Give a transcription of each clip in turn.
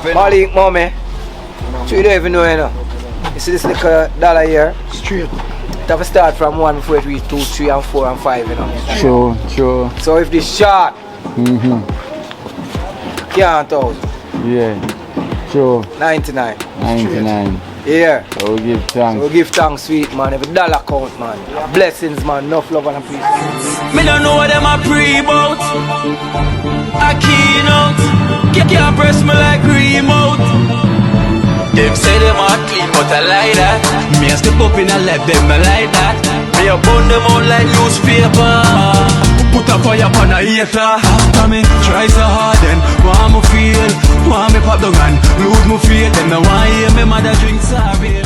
Marley, mommy, so you don't even know, you know. You see this little dollar here? Straight. It have to start from 1 before it reach 2, 3 and 4 and 5, you know. Sure. So if this short, can't out. Yeah, sure. 99. Yeah. So we give thanks. So we give thanks, sweet man. Every dollar count, man. Blessings, man. Enough love and peace. Me don't know what them a pre-bout. A Kino. Can't press me like remote. Them say them a clean, but I like that. Me a step up in a lap, them I like that. Me a burn them out like newspaper. Put a fire upon a hater. After me, try so hard then want me feel, want me pop down and lose me faith. Them no want hear me mother drink sorry.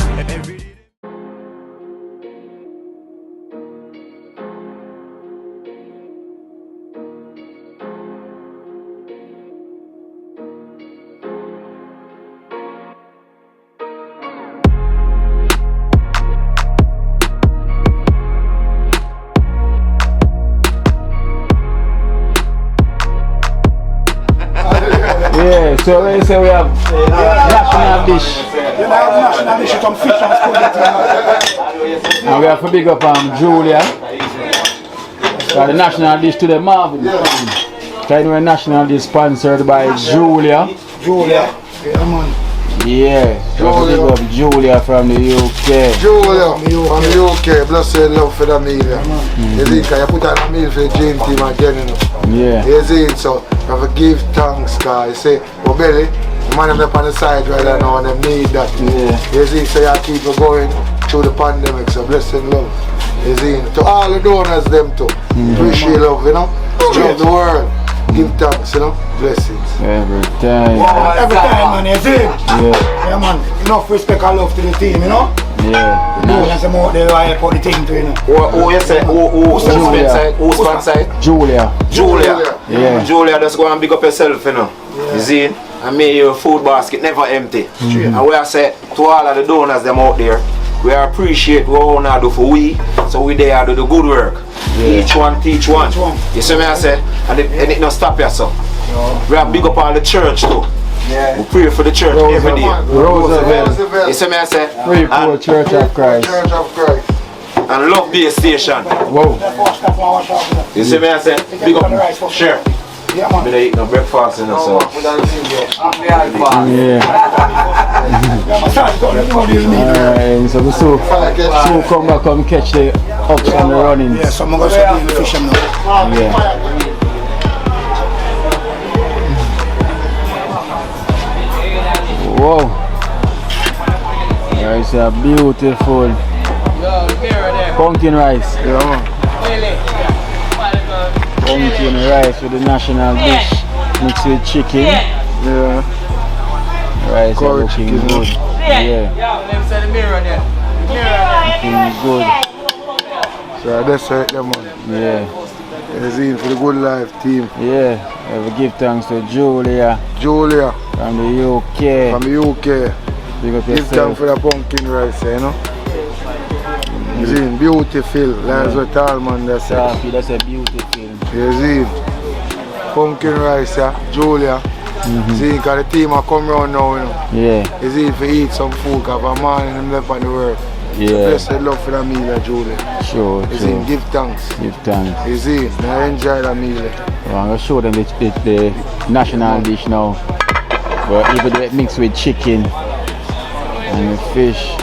Yeah, so when you say we have national dish. You have national dish, some fish and spaghetti. And we have to big up Julia. So the national dish to the Marvin. Trying to national dish sponsored by Julia. Julia. Yeah, man. Yeah, so we have to big up Julia from the UK. Julia from the UK, blessed love for the meal. You think you put on a meal for the gym team again, you know. Yeah. You see, so you have to give thanks, guys. You say, well, Billy, the man up on the side right now and they need that. Yeah. You see, so you keep it going through the pandemic, so blessed love. You see, to all the donors, them too. Appreciate love, you know. Love the world. Give thanks, you know. Blessings. Every time. Every time, man, you see? Yeah. Yeah, man. Enough respect and love to the team, you know? Yeah. No, that's more they I put the team to, you know. Who you say? Who sponsored? Julia. Yeah. Julia, just go and big up yourself, you know. You see? And may your food basket never empty. And we are say to all of the donors them out there, we appreciate what we want to do for we, so we there do the good work. Yeah. Each one teach one. You see me I say? And it don't stop you so. We have big up all the church too. Yeah. We pray for the church every day. Roosevelt. You see me I say? Free for Church of Christ. Church of Christ. And love base station. Whoa. You see me I say? Big up. Sure. Yeah, man. I don't eat no breakfast, you know, so. Yeah. Alright, so we soon come back and catch the ups and the runnings. Yeah, so I'm going to start doing fishing now. Yeah. Whoa. It's a beautiful pumpkin rice. Pumpkin rice with the national dish mixed with chicken. Yeah. Rice Curry looking chicken. good. Yeah. Looking good. So that's right, there, man. Yeah. You see, for the good life team. Yeah. I will give thanks to Julia Julia from the UK. from the UK. Big up Give yourself. thanks for the pumpkin rice, you know. You see, beautiful. That's what all man they say. Coffee, that's a beautiful. You see, pumpkin rice, yeah, Julia. See, because the team are come around now, you know. Yeah. You see, if you eat some food, because a man in them left on the work. So Yeah. blessed love for the meal, Julia. Sure. You see, give thanks. Give thanks. You see, now enjoy the meal. Well, I'm going to show them the national dish now. But even it mixed with chicken and the fish.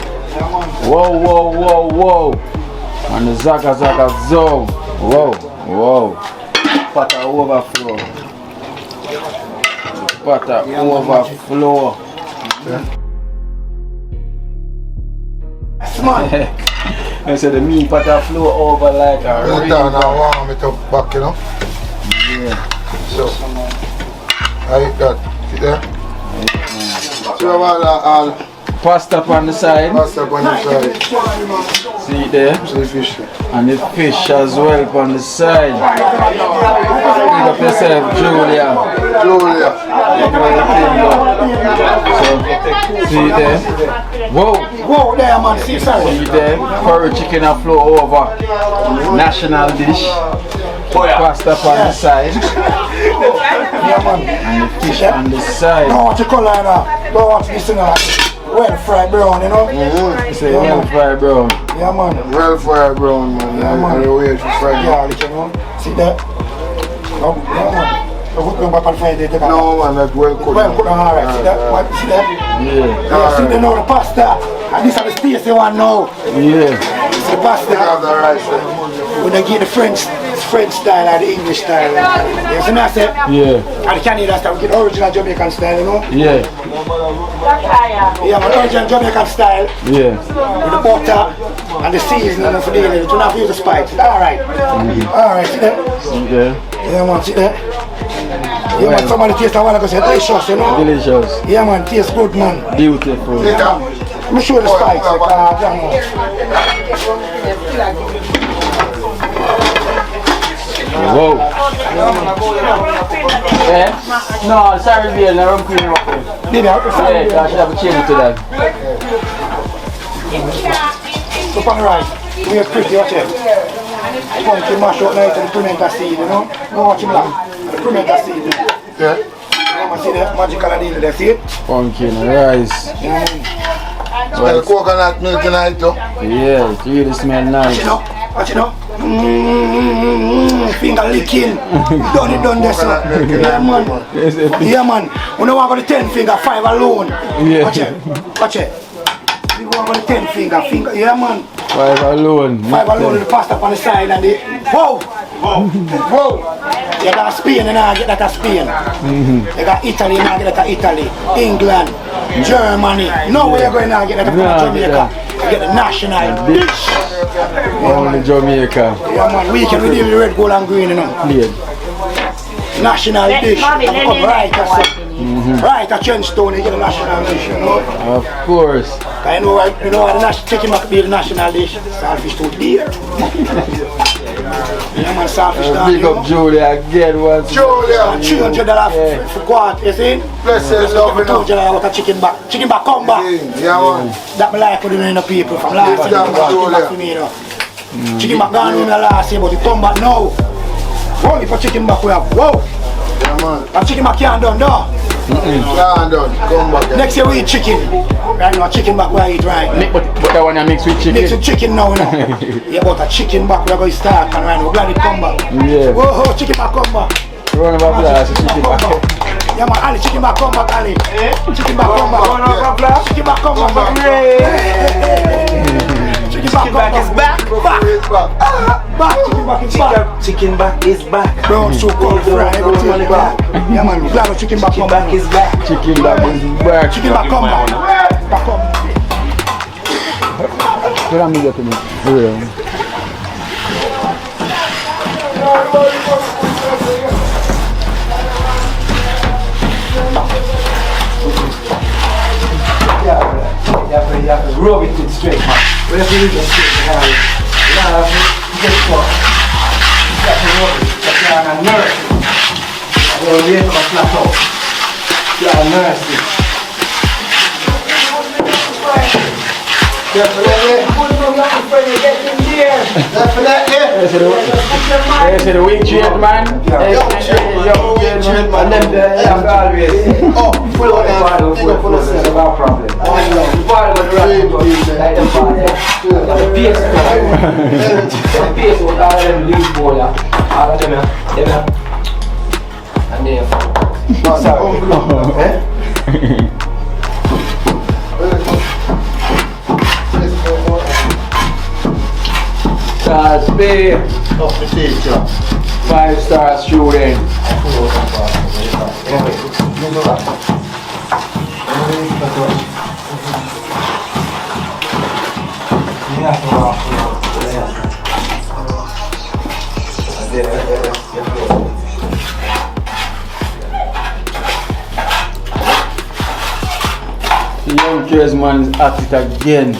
Whoa. And the zaka zo. Whoa. Butter overflow. Butter overflow. I said the meat butter flow over like a Put it down and warm it up back, you know. Yeah. So, like that. See there? So, all Pasta on the side. pasta on the side. See it there? See the fish. And the fish as well on the side. Pick up yourself, Julia. Julia. So, see it there? Whoa, there, man. See, sorry. See it there? Curry chicken and flow over. National dish. Pasta on the side. Yeah, man. And the fish on the side. Don't want to color now. Don't want this thing like well fried brown, you know? It's a well fried brown. Yeah, man. Well fried brown, man. Yeah, man. And the way it's fried. Garlic, you know? See that? No, yeah, man. No, man, that's well cooked. Well cooked, alright. See that? See that? Yeah. See, they know the pasta. And this is the spicy one now. Yeah. It's the pasta. The rice. When they get the French style or the English style. You see what I say? Yeah. And the Canadian style, we get the original Jamaican style, you know? Yeah. Yeah, but original Jamaican style. Yeah. With the butter and the seasoning for dealing with it. You don't have to use the spice. Alright. Alright, see that? Okay. Yeah, man, see that? Yeah, man, somebody taste that one like I said, delicious, you know? Delicious. Yeah, man, tastes good, man. Beautiful. Let me show you the spice. Whoa. Eh? No, sorry, Bill, no rum cream up there. Yeah, I should have a change to that. Look on the right. We're pretty, watch it. Pumpkin mash up night and the pimento seed, you know? No, watch him black. The pimento seed. Yeah. You see the magical deal there, see it? Pumpkin rice. Smell coconut milk tonight, too. Yeah, it really smells nice. You know? Watch it now. Finger licking. Done this. Yeah, man. Yeah, man. When you want to the 10 finger, 5 alone. Yeah. Watch it. Watch it. You want to the 10 finger. Yeah, man. 5 alone. 5 alone with the pasta on the side and the. Whoa! Whoa! You got Spain and I get that a Spain. You got Italy and I get that a Italy. England, Germany. No way you're going to get that from Jamaica. You get the national dish. Only Jamaica. Yeah, man. Weekend we deal with red, gold and green, you know. Yeah. National dish. Come right, right at TrenchTown, you get a national dish, you know. Of course. I know the chicken must be the national dish. Saltfish too dear. Yeah, man, saltfish down. Big up Julia again once. Julia. $300 for quart, you see? Blessed love, you know. $200 worth of chicken back. Chicken back come back. Yeah, man. That me like with the people from last year. Chicken back for me, you know. Chicken back gone with me last year, but it come back now. Only for chicken back we have. Whoa! Yeah, man. And chicken back can't done, no? Yeah, done. Come back. Next year we eat chicken. Right now, chicken back we eat right. But that one I mix with chicken. Mix with chicken now, you know. Yeah, but a chicken back we're going to start and right now we're glad it come back. Yeah. Whoa, chicken back come back. Run about glass, chicken back. Yeah, man, Ali, chicken back come back, Ali. Chicken back come back. Chicken back come back. Chicken back is back. Back. Chicken back is back. Chicken back is back. Brown soup, cold fry, everything back. Yeah, man, glad the chicken back come back. Is back. Chicken back is back. Chicken back come back. Back up. Where am I getting it? Real. You have to rub it straight, man. Whatever you do, straight, you have to get what? You have to rub it. You have to nurse it. You have to wait for a flat out. You have to nurse it. They say the weak trade man. And then they have to always. Oh, full of them. Take up full of them. No problem. The part of the rest like the part. The pace with all of them leaf bowl. All of them. And they Speed. 5-star shooting. The young kids man is at it again.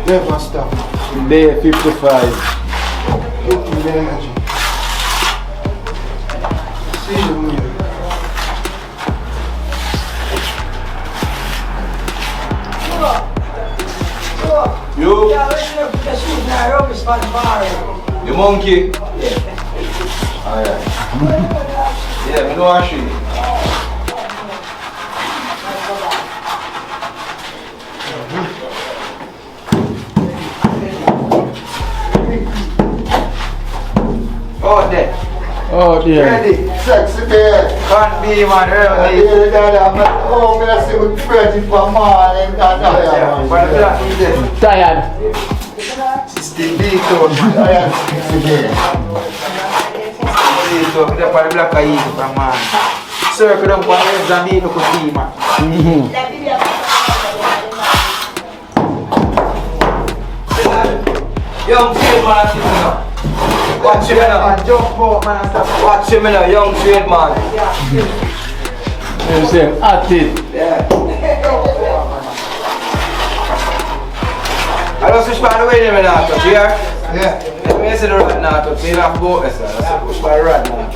Never stop. Day 55. Looking the energy. See the music. You monkey. Alright. Yeah, we know actually. Oh, there. Oh dear. Ready? Sexy bear. Can't be, man. Really. I'm gonna see with Freddy for Marley. Tired. It's the Pt.212. Pt.212. Kita pada belakang ini, man. Circle down for the Zanino Kuti, man. Young trade man, watch him now. Watch him now, young trade man. You say at it. Yeah. I don't switch by the way them now, touch here. Yeah. Let me see the rod now, touch. You have both this. I push by the rod now.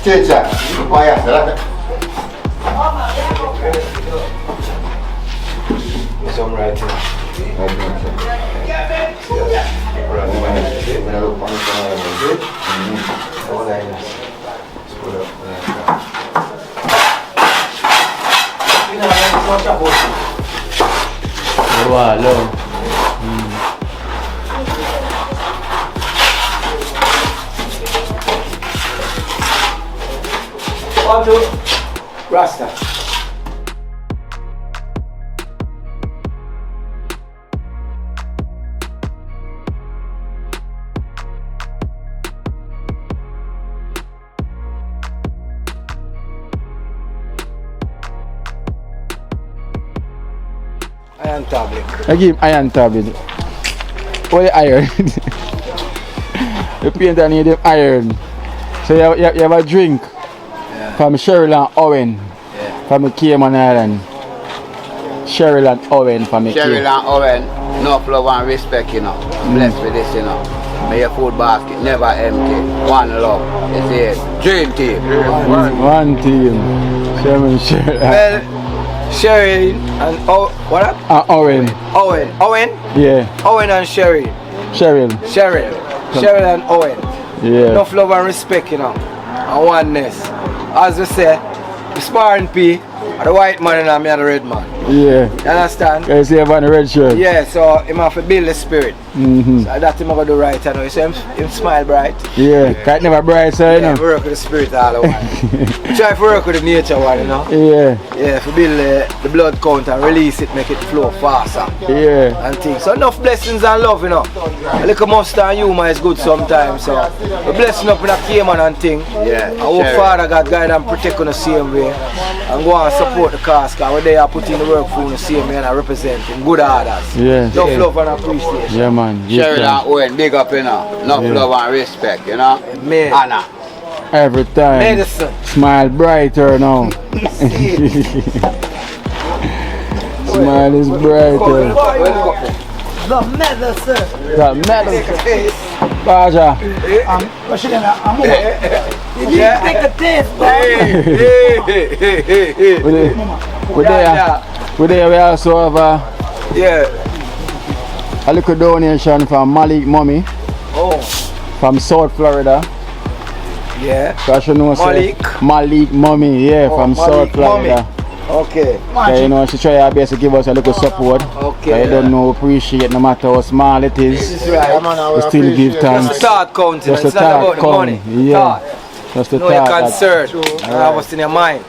Teacher, why is that? Some right here. Wow, low. One, two, Rasta. Iron tablet. I give iron tablet. What the iron? The paint and the iron. So you have a drink from Cheryl and Owen from the Cayman Island. Cheryl and Owen from the Cheryl and Owen, enough love and respect, you know. Blessed with this, you know. May your food basket never empty. One love. You see it. Dream team. One team. Cheryl. Well, Cheryl and what up? Owen. Owen? Yeah. Owen and Cheryl. Cheryl. Cheryl and Owen. Yeah. Enough love and respect, you know. And oneness. As we say, the sparring P, the white man and me and the red man. Yeah. You understand? You see about the red shirt? Yeah, so him have to build the spirit. Mm-hmm. So that's him going to do right, you know. You see him smile bright. Yeah, can't never bright side, you Yeah, know. work with the spirit all the while. Try to work with the nature one, you know. Yeah. Yeah, if you build the blood count and release it, make it flow faster. Yeah. And things. So enough blessings and love, you know. A little mustard and humor is good sometimes. So the blessing up in a Cayman and thing. Yeah. And our Father God guide and protect on the same way. And go and support the cause, because when they are putting the work for the same way and I represent in good orders. Yeah. Enough love and appreciation. Yeah, man. Cheryl and Owen, big up, you know. Enough love and respect, you know. Amen. Anna. Every time. Medicine. Smile brighter now. Smile is brighter. The medicine. That medicine. Baja. What's your name? I'm You need to take a taste, bro. We also have Yeah. a little donation from Marley Mommy Oh. from South Florida. Yeah. Because you know, Marley Mommy, yeah, from South Malik Florida. Okay. So, you know, she try her best to give us a little support. Okay. I don't know, appreciate no matter how small it is. This is right. We still give Just thanks. the thought counting. Just It's the not thought about the money. count, yeah. Thought. Just the Know your thought. concern. What's in your mind.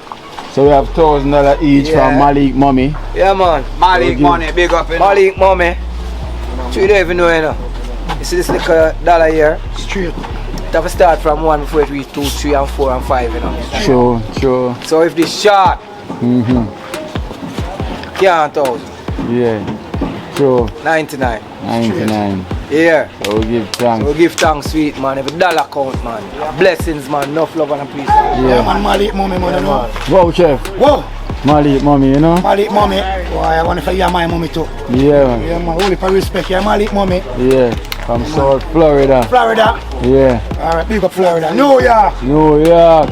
So we have $1,000 each Yeah. from Marley Mommy. Yeah, man. Malik money, big up, you know. Malik mommy. You don't even know, you know. You see this little dollar here? Straight. It have to start from 1 before it reach 2, 3 and 4 and 5, you know. Sure. So if this short, can't out. Yeah. Sure. 99. 99. Yeah. So we give thanks. So we give thanks, sweet man. Every dollar count, man. Blessings, man. Enough love and appreciation. Yeah, man, Malik mommy, man, you know. Wow, chef. Whoa, Marley Mommy, you know? Malik mommy. Why, I want to hear my mommy too. Yeah, man. Yeah, man, only for respect. Yeah, Malik mommy. Yeah. From South Florida. Florida. Yeah. Alright, big up Florida. New York. New York.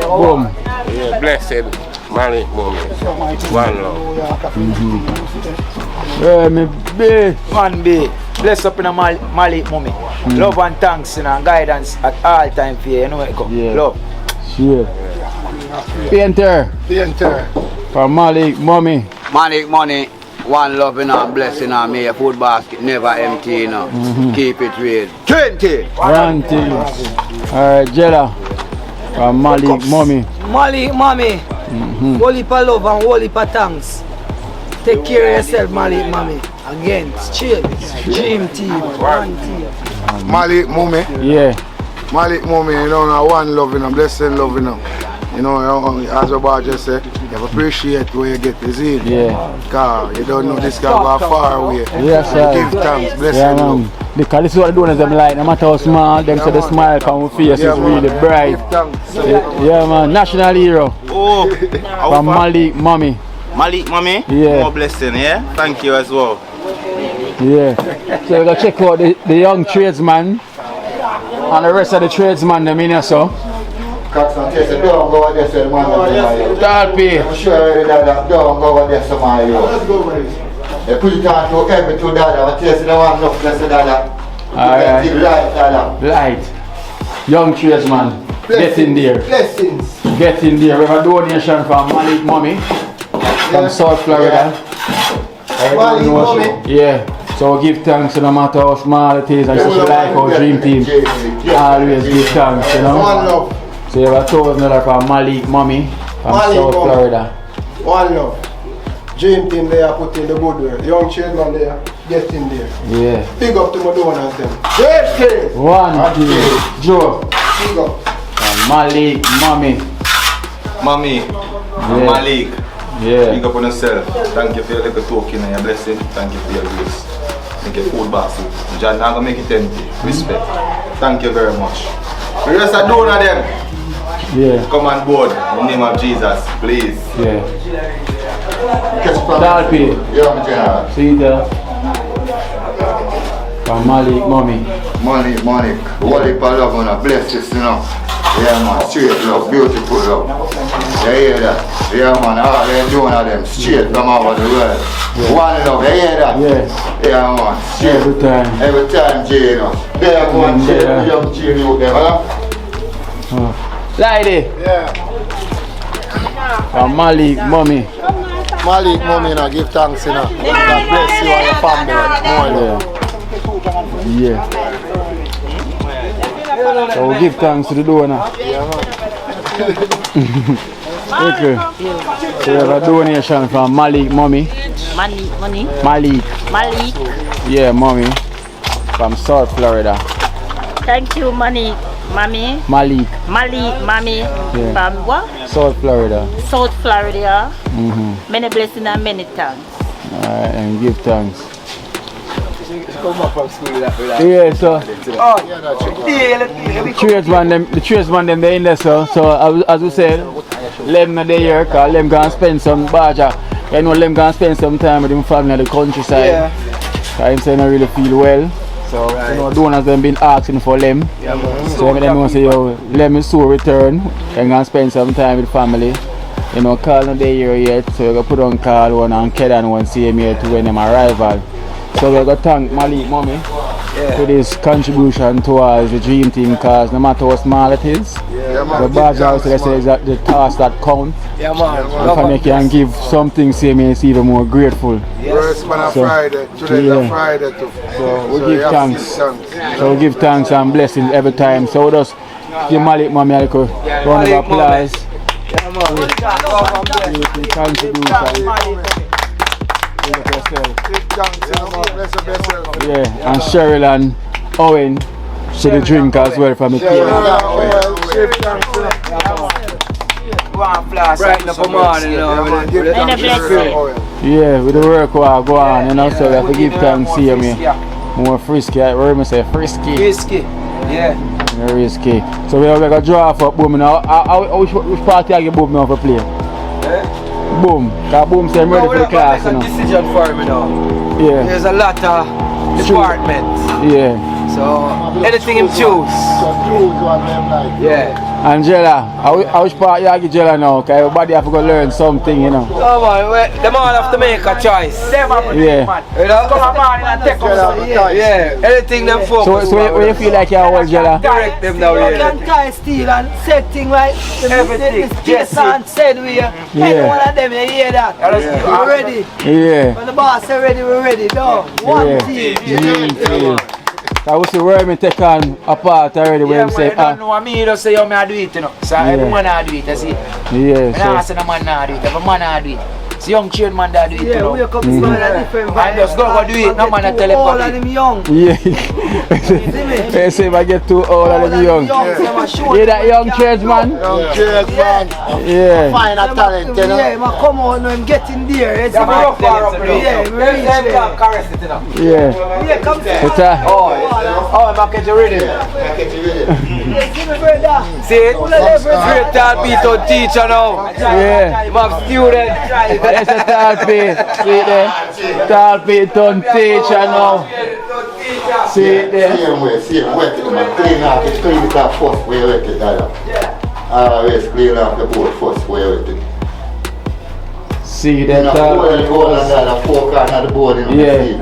Boom. Yeah, blessed Marley moment. One love. Yeah, me be. Man, be. bless up in a Marley mommy. Love and thanks, you know, and guidance at all time for you, you know where it come. Yeah. Love. Sure. Painter. Painter. From Marley mommy. Money, money. One love and blessing and may your food basket never empty, you know. Keep it real. 20! One thing. Alright, Jella. From Marley mommy. Marley mommy. Whole heap of love and whole heap of thanks. Take care of yourself, Marley mommy. Again, chill. Dream team. One team. Marley Mummy. Yeah. Marley Mummy, you know, now one love, you know, blessing love, you know. You know, as about just say, you have appreciate where you get, you see? Yeah. Because you don't know this guy go far away. Yes, sir. Give thanks, blessing Yeah, love. man. Because this is what the donors them like. No matter how small, them say the smile from our face is really bright. Give thanks. Yeah, man. National hero. Oh, From Marley mommy. Malik, mommy. Yeah. More blessing, yeah? Thank you as well. Yeah. So we gotta check out the young tradesman and the rest of the tradesman them in here, so. Don't go out there, say the man that Talpi. I'm sure that don't go out there, somebody. Let's go over this. They put it on to every $2, but taste the one enough, let's say $1. Alright. Light, Light. Young tradesman. Get in there. Blessings. Get in there. We have a donation from Malik mommy from South Florida. Marley mommy. Yeah. So give thanks no matter how small it is, and just like our dream team. Always give thanks, you know. One love. So you have $1,000 from Malik mommy from Malik South mommy. Florida. One love. Dream team there put in the good work. Young children there, get in there. Yeah. Big up to my donors them. Great thing. One, two, Joe. Big up. From Malik mommy. Mommy, Malik. Yeah. Big up on yourself. Thank you for your little token and your blessing. Thank you for your grace. Thank you food basket. John, I'm gonna make it empty. Respect. Thank you very much. The rest of donor them. Yeah. Come on board in the name of Jesus, please. Yeah. Talpi. Talpi. Yeah, General. See there. From Malik mommy. Money. What if I love on a blessings, you know? Yeah, man. Straight love, beautiful love. You hear that? Yeah, man. All them doing all them straight from over the world. One love, you hear that? Yeah. Yeah, man. Straight. Every time. Every time, Jay, you know. There go and Jay, Yeah. young Jay, you there, huh? Lady. Yeah. From Malik mommy. Marley mommy, you know, give thanks, you know. God bless you and your family. More love. Yeah. So we give thanks to the donor. Okay. So we have a donation from Malik mommy. Money. Malik. Malik. Yeah, mommy. From South Florida. Thank you, mommy. Malik. Mommy. Yeah. From what? South Florida. South Florida. Mm-hmm. Many blessings and many thanks. Alright, and give thanks. Come up from school with that. Yeah, so Oh, the tradesman them they in there, so as we said, Lem not there here, cause Lem gonna spend some badger. You know Lem gonna spend some time with him family in the countryside. Yeah. Cause him say he don't really feel well. So you know donors them been asking for Lem. So them know say yo, Lem is soon return and gonna spend some time with family. You know, call not there here yet, so we gonna put on call one and Kedan one same here to when them arrival. So we gotta thank Malik mommy for this contribution towards the dream team, because no matter how small it is, the badge also they say is that the task that counts. Yeah, man. If I can give something, say me it's even more grateful. First man on So, Friday, today's yeah. a Friday too. So we So give you have to thanks. give thanks. So we give thanks and blessings every time. So we just give Malik mommy a little round of applause. Yeah, man. The contribution. Give thanks, you know, man. Bless yourself. Yeah, and Cheryl and Owen to the drink as well from the team. Brighten up a morning, you know. Many blessings. Yeah, with the work we are go on, you know, so we have to give thanks here, me. More frisky, I heard me say frisky. Whiskey. Yeah. More risky. So we have like a draw for Boom now. Which party are you Boom now for play? Boom. Because Boom say I'm ready for the class, you Make a know. decision for me now. Yeah. There's a lot of departments. Yeah. So anything him choose. Yeah. Angela, which part you give Jella now? Because everybody have to go learn something, you know. Oh man, them all have to make a choice. Yeah. You know? Come on and take up. Yeah. Anything them focus. So when you feel like you're old Jella? Direct them now. You can tie steel and set thing like everything. Jason said we are. Any one of them, you hear that? We're ready. Yeah. When the boss is ready, we're ready. No. One team. I was the word me take on apart already when him say, you don't know me, just say, yo, me I do it, you know. So everyone I do it, you see. Yeah, so. I say no man not do it, every man I do it. It's young chain man that do it, you know. We come to a different vibe. And just go do it, no man I tell him all about of them young. Yeah. They say if I get too old of them young. Yeah, that young church man. Young church man. Yeah. Find a talent, you know. Yeah, I come out now, I'm getting there. It's yeah, rough far up, you know. Yeah, we reach there. Yeah. Yeah, come to Oh, I'm getting ready. See it? Great tall Pt.212 teacher now. Yeah. I'm a student. That's a tall Pt. See it there? Tall Pt.212 teacher now. See it there? Same way. Clean off it, clean it off first way with it, always clean off the board first way with it. See that tall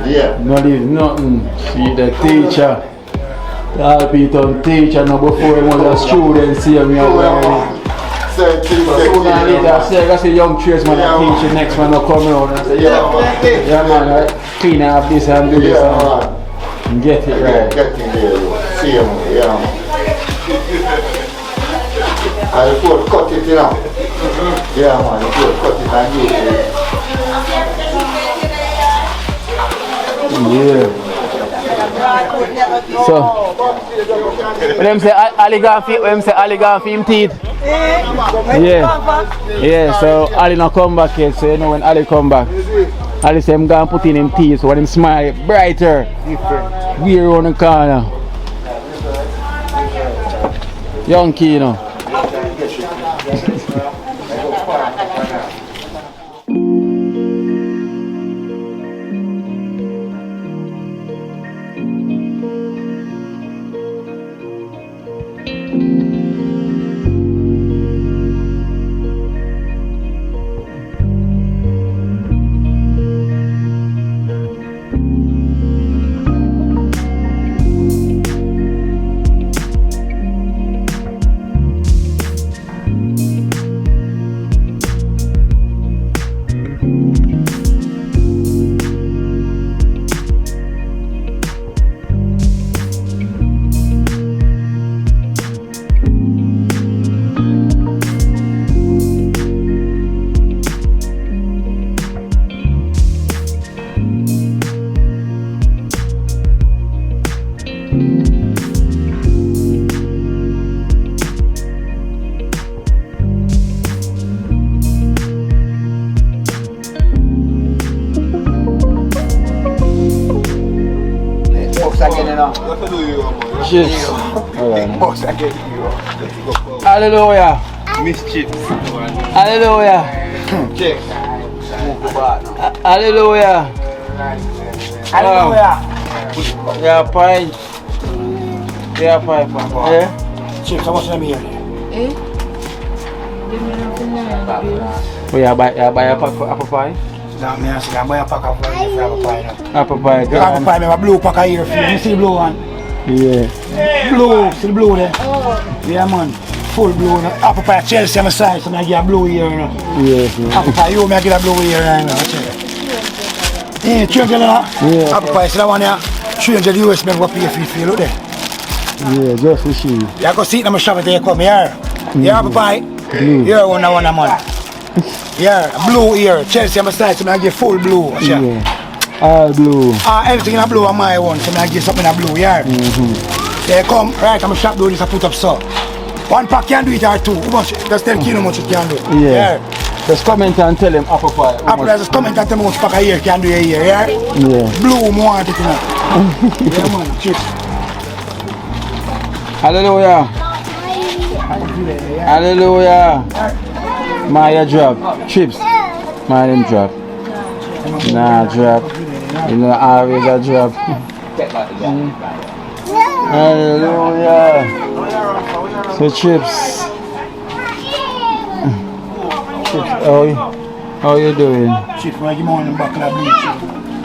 Yeah. No leave nothing. See the teacher. Tall Pt.212 teacher now before he was a student, see me already. So now later I say young tradesman and teach the next man will come around and say, yeah man, clean up this and do this and get it right. Get in there, see him, yeah man. And the foot cut it, you know. Yeah man, the foot cut it and use it. Yeah. So, when them say Ali gone for him teeth. Yeah, so Ali not come back yet, so you know when Ali come back, Ali say him gonna put in him teeth, so when him smile brighter, we're on the corner. Young Kino. Chips. Hallelujah. Miss Chips. Hallelujah. Check. Hallelujah. Hallelujah. Yeah, pie. Yeah, pie. Yeah. Chips, how much them here? Oh, you buy a pack for apple pie? No, me I buy a pack of apple pie now. Apple pie. The apple pie, I have a blue pack of here for you. You see the blue one? Yeah. Blue, see the blue there? Yeah man, full blue. Apple pie Chelsea on my side, so I get a blue here. Yeah. Apple pie, you me I get a blue here right now. Yeah, $300 now. Yeah. Apple pie, see that one here? $300 US, man, go pay for you, look there. Yeah, just for she. Yeah, go see it in my shop until you come here. Yeah, apple pie. Here, one a month. Yeah, blue here. Chelsea on my side, so I get full blue. Yeah. All blue. Everything in a blue on my one, so I get something in a blue, yeah. They come, right, I'm a shop do this, I put up so. One pack can do it or two. How much? Just tell Kino how much it can do. Yeah. Just comment and tell him apple pie. Apple pie, just comment and tell me how much pack a year can do a year, yeah? Yeah. Blue, I want it, you know. Yeah, man, chips. Hallelujah. Hallelujah. Maya drop. Chips. Maya them drop. Nah, drop. You know, always a drop. Hallelujah. So Chips, how you doing? Chief, why you on the back of the beach?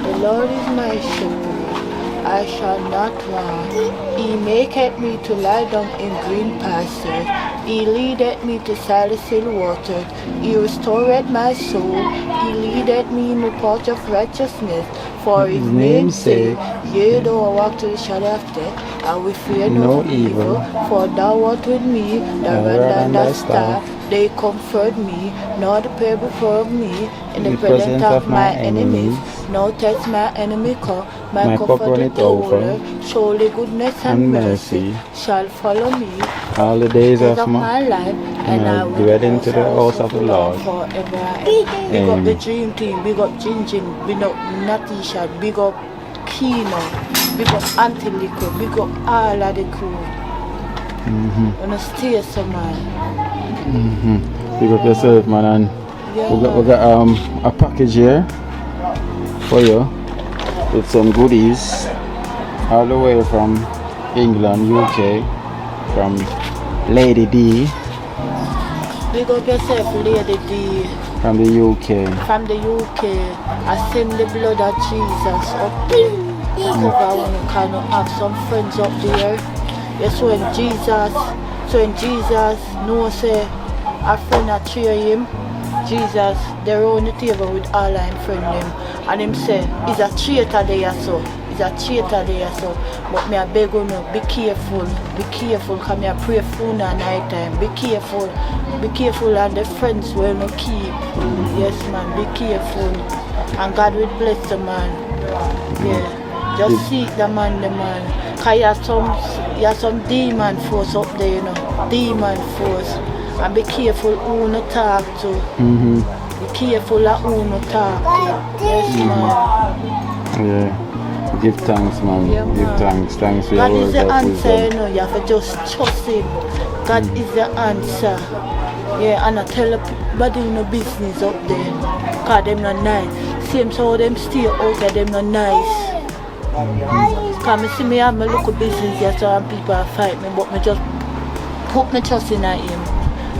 The Lord is my shepherd, I shall not want. He maketh me to lie down in green pastures. He leadeth me to still water. He restoreth my soul. He leadeth me in the path of righteousness. For his name's sake, yea, though I walk through the shadow of death, I will fear no evil. For thou art with me, the rod and the staff, they comfort me. Nor the prayer before me, in the presence of my enemies. Nor test my enemy come, my cup runneth over. Surely goodness and mercy shall follow me all the days of my life, and I will dwell into the house of the Lord forever and ever. Big up the dream team, big up Jinjin, big up Natisha, big up Kino, big up Auntie Lico, big up all of the crew. Wanna stay some man. Big up yourself, man, and we got a package here for you with some goodies all the way from England, UK, from Lady D. Big up yourself, Lady D. From the UK. From the UK, I send the blood of Jesus up there. Because I want to kind of have some friends up there. Yes, when Jesus knows say a friend a cheer him, Jesus, they're on the table with all I'm friend them. And him say, he's a traitor there so. He's a traitor there so. But me I beg you, be careful, because me I pray for you at night time. Be careful and the friends will not keep. Yes man, be careful. And God will bless the man. Yeah. Just seek the man. Cause you have some demon force up there, you know. Demon force. And be careful who you talk to. Be careful of who you talk to. Yes man. Yeah. Give thanks, man. Yeah, Give thanks. Thanks for God your is word. the answer, you know. You have to just trust him. God is the answer. Yeah, and I tell everybody no business up there. Cause them not nice. Same so them stay out there, them not nice. Cause me see me have my local business here, so and people are fight me, but me just put my trust in him.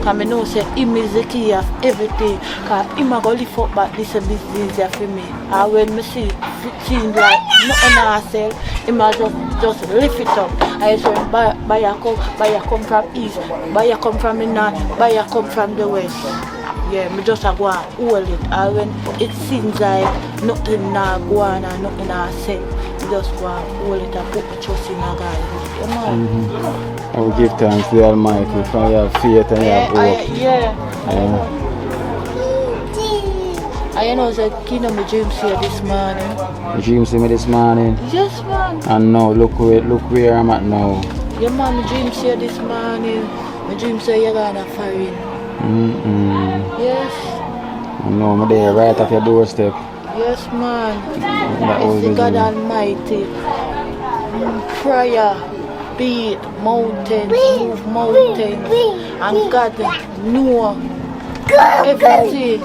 Cause me know say him is the key of everything. Cause him a go lift up back this business here for me. And when me see things like nothing I sell, him a just lift it up. I say buyer come from east, buyer come from the north, buyer come from the west. Yeah, me just a go and hold it. And when it seems like nothing na go on and nothing na sell, just go and hold it and put my trust in a God. Yeah, I will give thanks to the Almighty for you have faith and you have hope. I know that Kino my dreams here this morning. You dream see me this morning? Yes man. And now look where I'm at now. Yeah man, my dreams here this morning. My dreams say you're gonna foreign. Yes. I know I'm there right at your doorstep. Yes man. It's the God Almighty. Prayer, beat mountains, move mountains. And God know everything.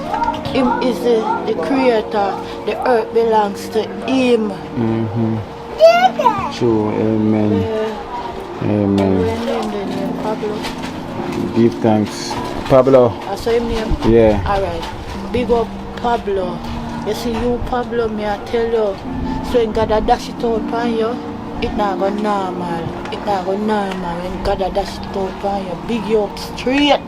Him is the creator. The earth belongs to him. True, amen. Amen. Give thanks. Pablo. I saw him name? Yeah. Alright. Big up Pablo. You see you Pablo, me I tell you. So when God a dash it out on you, it not go normal. It not go normal when God a dash it out on you. Big you up straight.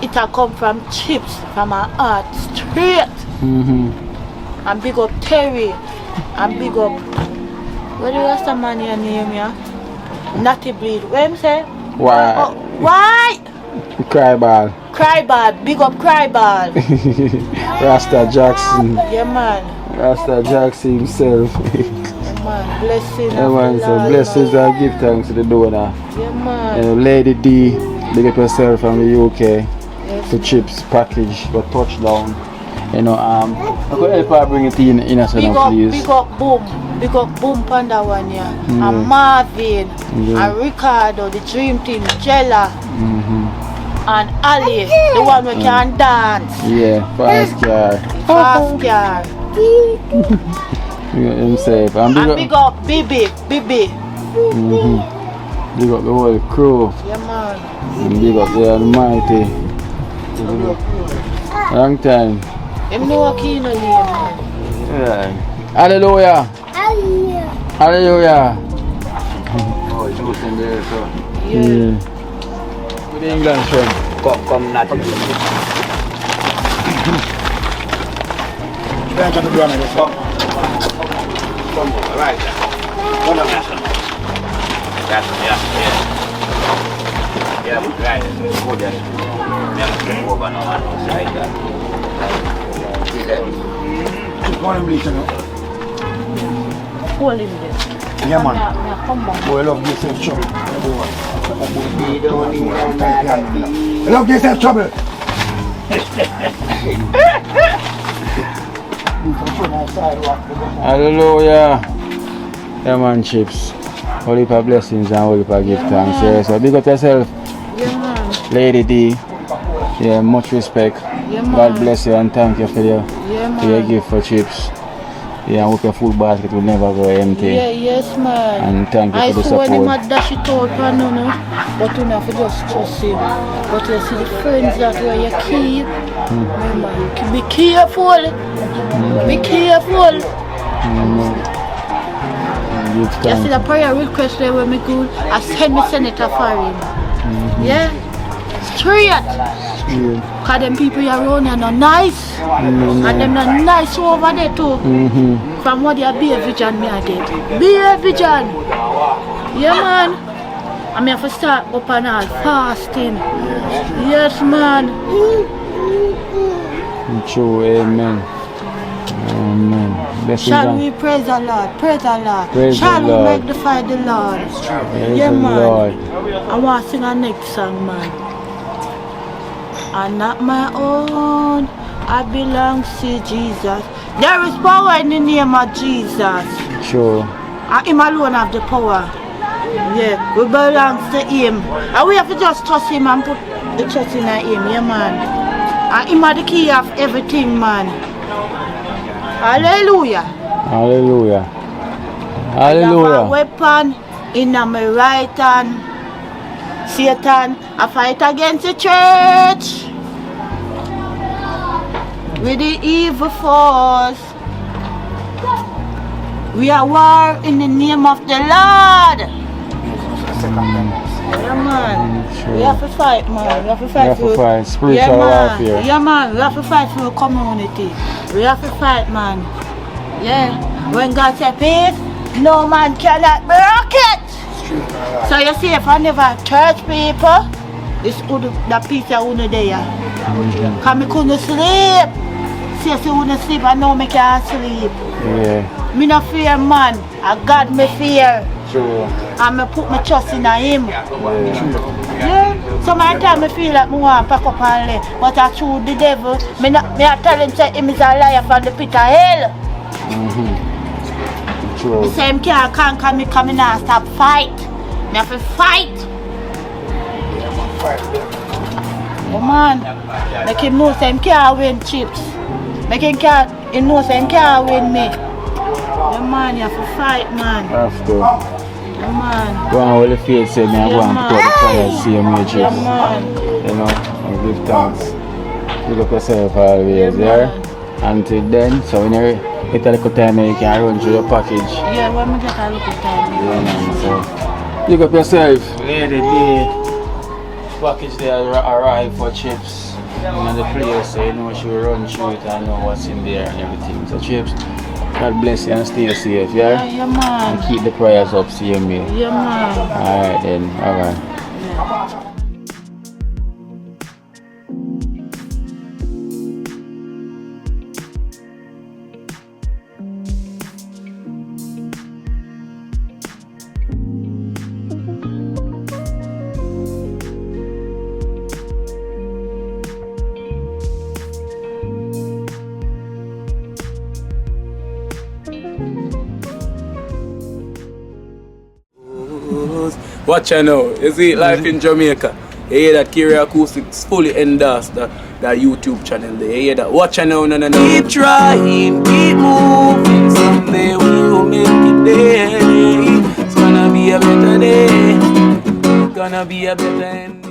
It a come from chips, from my heart, straight. And big up Terry. And big up, what the rest of man your name, yeah? Natty Bleed. What him say? Why? Oh, why? Cryball. Cryball, big up Cryball. Rasta Jackson. Yeah man. Rasta Jackson himself. Yeah man, blessing. Yeah man, so blessings and give thanks to the donor. Yeah man. Lady D, big up yourself from the UK. Yes. To Chips package for touchdown. You know, I could help her bring it in as well, please. Big up Boom Panda one here. And Marvin, and Ricardo, the dream team, Jella, and Ali, the one who can dance. Yeah, fast car. Yeah, Himself. And big up Bibi. Big up the whole crew. Yeah, man. And big up the Almighty. Long time. Him know Kino name, man. Yeah. Hallelujah. Hallelujah. Oh, it's good in there, so. Yeah. Good England friend. Come nothing. Right. That's yeah, but right. Go there. Never over no man outside that. One bleaching. Hold him there. Yeah, man. Now come back. Boy, love yourself trouble. Love yourself trouble. Hallelujah. Yeah, man, Chips. Holy heap of blessings and holy heap of give thanks. Yeah, so big up yourself, Yeah, man. Lady D. Yeah, much respect. Yeah, man. God bless you and thank you for your gift for Chips. Yeah, and with your food basket will never go empty. Yeah, yes, man. And thank you I for the saw when him support. a dash it out, man, no, but you have to just trust him. But you see the friends that where you keep, remember, be careful. Be careful. Give You see thanks. the prayer request there when me good, I send me senator for him. Yeah? Straight. Because them people around here are nice. And them are nice over there too. From what they are, be a vision me I did. Be a vision. Yeah, man. I mean, have to start up and all fasting. Yes, man. True, amen. Amen. Blessings Shall and we praise the Lord? Praise the Lord. Praise Shall the we Lord. magnify the Lord? praise Yeah, the man. Lord. I want to sing a next song, man. I'm not my own. I belong to Jesus. There is power in the name of Jesus. True. And him alone have the power. Yeah, we belong to him. And we have to just trust him and put the trust in him, yeah, man. And him are the key of everything, man. Hallelujah. Hallelujah. I have a Hallelujah. weapon in my right hand. Satan, I fight against the church with the evil force. We are war in the name of the Lord. Yeah, man. Sure. We have to fight, man. We have to fight We have to for fight spiritual yeah, man. warfare. Yeah, man. We have to fight for the community. We have to fight, man. Yeah. When God said peace, no man cannot break it. So you see, if I never church people, it's good that peace I wouldn't there. Because I couldn't sleep. See, I wouldn't sleep, I know I can't sleep. Yeah. Me no fear man, I God me fear. True. And me put my trust in him. Yeah. Sometimes I feel like I want to pack up and leave. But I choose the devil. Me I tell him say him is a liar from the pit of hell. True. The same can't conquer me because I not stop fight. Me have to fight. Oh man, make him know say him can't win Chips. Make him know say him can't win me. Yeah man, you have to fight, man. Have to. Yeah man. Go on with the faith, say me, I go and put the prayers, see you, Yeah Chips. man. You know, and give thanks. Pick up yourself always, yeah? Until then, so when you get a little time, you can run through your package. Yeah, when we get a little time. Yeah, man, so pick up yourself. Lady D. Package there arrive for Chips. And the place, so you know she will run through it and know what's in there and everything. So Chips, God bless you and stay safe, yeah? Yeah man. And keep the prayers up, see me. Yeah man. Alright then, alright. Watch out now, you see life in Jamaica. You hear that Kiri Acoustics fully endorsed that YouTube channel there. You hear that? Watch out now, no. Keep trying, keep moving. Someday we will make it there. It's gonna be a better day. Gonna be a better end.